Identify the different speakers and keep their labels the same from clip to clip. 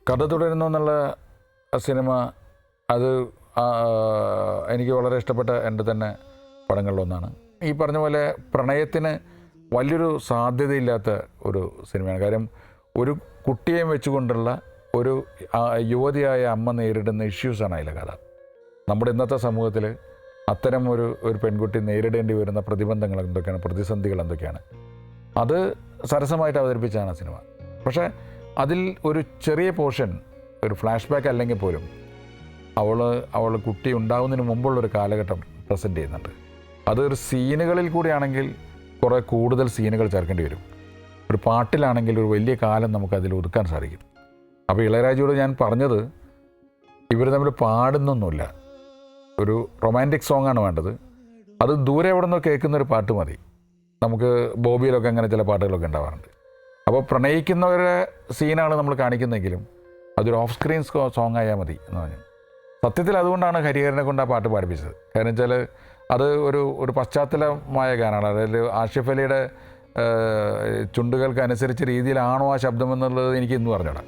Speaker 1: കഥ തുടരുന്നു എന്നുള്ള സിനിമ അത് എനിക്ക് വളരെ ഇഷ്ടപ്പെട്ട എൻ്റെ തന്നെ പടങ്ങളിലൊന്നാണ്. ഈ പറഞ്ഞ പോലെ പ്രണയത്തിന് വലിയൊരു സാധ്യതയില്ലാത്ത ഒരു സിനിമയാണ്. കാര്യം ഒരു കുട്ടിയെയും വെച്ചുകൊണ്ടുള്ള ഒരു യുവതിയായ അമ്മ നേരിടുന്ന ഇഷ്യൂസാണ് അതിലെ കഥ. നമ്മുടെ ഇന്നത്തെ സമൂഹത്തിൽ അത്തരം ഒരു പെൺകുട്ടി നേരിടേണ്ടി വരുന്ന പ്രതിബന്ധങ്ങൾ എന്തൊക്കെയാണ്, പ്രതിസന്ധികൾ എന്തൊക്കെയാണ്, അത് സരസമായിട്ട് അവതരിപ്പിച്ചാണ് സിനിമ. പക്ഷേ അതിൽ ഒരു ചെറിയ പോർഷൻ, ഒരു ഫ്ലാഷ് ബാക്ക് അല്ലെങ്കിൽ പോലും അവൾ കുട്ടി ഉണ്ടാകുന്നതിന് മുമ്പുള്ളൊരു കാലഘട്ടം പ്രസൻറ്റ് ചെയ്യുന്നുണ്ട്. അതൊരു സീനുകളിൽ കൂടിയാണെങ്കിൽ കുറേ കൂടുതൽ സീനുകൾ ചേർക്കേണ്ടി വരും. ഒരു പാട്ടിലാണെങ്കിൽ ഒരു വലിയ കാലം നമുക്കതിൽ ഒതുക്കാൻ സാധിക്കും. അപ്പോൾ ഇളയരാജയോട് ഞാൻ പറഞ്ഞത്, ഇവർ തമ്മിൽ പാടുന്നൊന്നുമില്ല, ഒരു റൊമാൻറ്റിക് സോങ്ങാണ് വേണ്ടത്. അത് ദൂരെ എവിടെ നിന്നോ കേൾക്കുന്നൊരു പാട്ട് മതി. നമുക്ക് ബോബിയിലൊക്കെ അങ്ങനെ ചില പാട്ടുകളൊക്കെ ഉണ്ടാവാറുണ്ട്. അപ്പോൾ പ്രണയിക്കുന്നവരുടെ സീനാണ് നമ്മൾ കാണിക്കുന്നതെങ്കിലും അതൊരു ഓഫ് സ്ക്രീൻ സോങ് ആയാൽ മതി എന്ന് പറഞ്ഞു. സത്യത്തിൽ അതുകൊണ്ടാണ് ഹരിഹരനെ കൊണ്ട് ആ പാട്ട് പാടിപ്പിച്ചത്. കാരണം വെച്ചാൽ അത് ഒരു പശ്ചാത്തലമായ ഗാനമാണ്. അതായത് ആഷിഫ് അലിയുടെ ചുണ്ടുകൾക്ക് അനുസരിച്ച രീതിയിലാണോ ആ ശബ്ദം എന്നുള്ളത് എനിക്ക് ഇന്ന് പറഞ്ഞോളാം.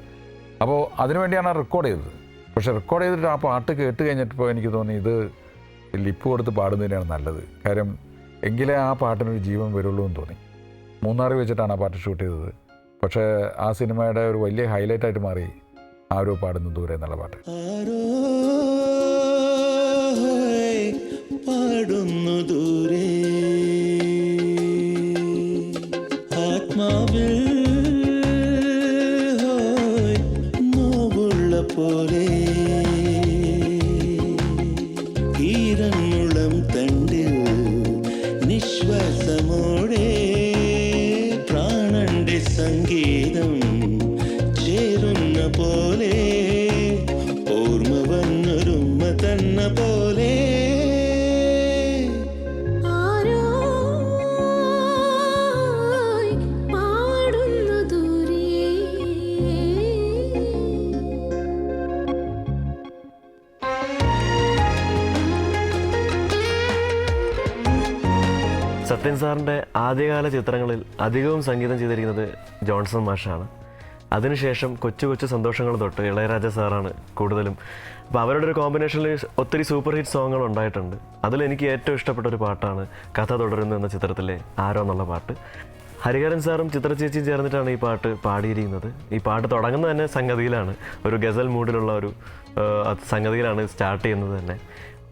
Speaker 1: അപ്പോൾ അതിനുവേണ്ടിയാണ് റെക്കോർഡ് ചെയ്തത്. പക്ഷേ റെക്കോർഡ് ചെയ്തിട്ട് ആ പാട്ട് കേട്ട് കഴിഞ്ഞിട്ടിപ്പോൾ എനിക്ക് തോന്നി ഇത് ലിപ്പ് കൊടുത്ത് പാടുന്നതിനാണ് നല്ലത്. കാര്യം എങ്കിലേ ആ പാട്ടിനൊരു ജീവൻ വരുള്ളൂ എന്ന് തോന്നി. മൂന്നാറിൽ വെച്ചിട്ടാണ് ആ പാട്ട് ഷൂട്ട് ചെയ്തത്. പക്ഷേ ആ സിനിമയുടെ ഒരു വലിയ ഹൈലൈറ്റായിട്ട് മാറി ആരോ പാടുന്നു ദൂരെ എന്നുള്ള പാട്ട്.
Speaker 2: പാടുന്നു ദൂരെ ആത്മാവിൽ നോവുള്ള പോലെ ഈരമുളം തണ്ടിൽ നിശ്വാസമോടെ പ്രാണന്റെ സംഗീതം ചേരുന്ന പോലെ ഓർമ്മ വന്നൊരുമ്മ തന്ന പോലെ
Speaker 3: സത്യൻ സാറിൻ്റെ ആദ്യകാല ചിത്രങ്ങളിൽ അധികവും സംഗീതം ചെയ്തിരിക്കുന്നത് ജോൺസൺ മാഷാണ്. അതിനുശേഷം കൊച്ചു കൊച്ചു സന്തോഷങ്ങൾ തൊട്ട് ഇളയരാജ സാറാണ് കൂടുതലും. അപ്പോൾ അവരുടെ ഒരു കോമ്പിനേഷനിൽ ഒത്തിരി സൂപ്പർ ഹിറ്റ് സോങ്ങുകൾ ഉണ്ടായിട്ടുണ്ട്. അതിലെനിക്ക് ഏറ്റവും ഇഷ്ടപ്പെട്ട ഒരു പാട്ടാണ് കഥ തുടരുന്നു എന്ന ചിത്രത്തിലെ ആരോ എന്നുള്ള പാട്ട്. ഹരിഹരൻ സാറും ചിത്രചേച്ചിയും ചേർന്നിട്ടാണ് ഈ പാട്ട് പാടിയിരിക്കുന്നത്. ഈ പാട്ട് തുടങ്ങുന്നത് തന്നെ സംഗതിയിലാണ്, ഒരു ഗസൽ മൂഡിലുള്ള ഒരു സംഗതിയിലാണ് സ്റ്റാർട്ട് ചെയ്യുന്നത് തന്നെ.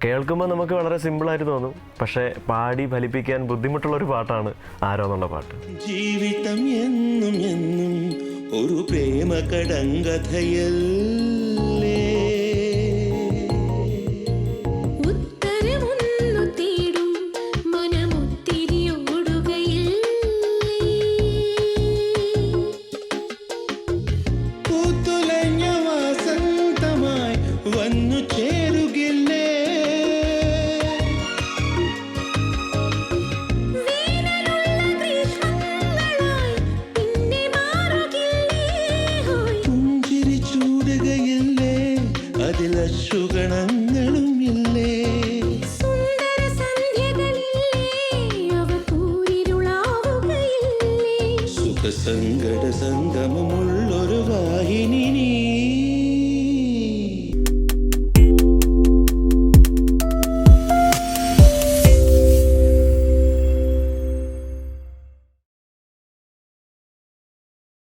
Speaker 3: കേൾക്കുമ്പോൾ നമുക്ക് വളരെ സിമ്പിളായിട്ട് തോന്നും, പക്ഷേ പാടി ഫലിപ്പിക്കാൻ ബുദ്ധിമുട്ടുള്ളൊരു പാട്ടാണ് ആരോ എന്നുള്ള പാട്ട്.
Speaker 2: ജീവിതം എന്നും എന്നും ഒരു പ്രേമ കടങ്കഥയല്ലേ, പൂത്തുലഞ്ഞ വസന്തമായി വന്നു ചേരുകില്ലേ, അതിലശുഗണങ്ങളും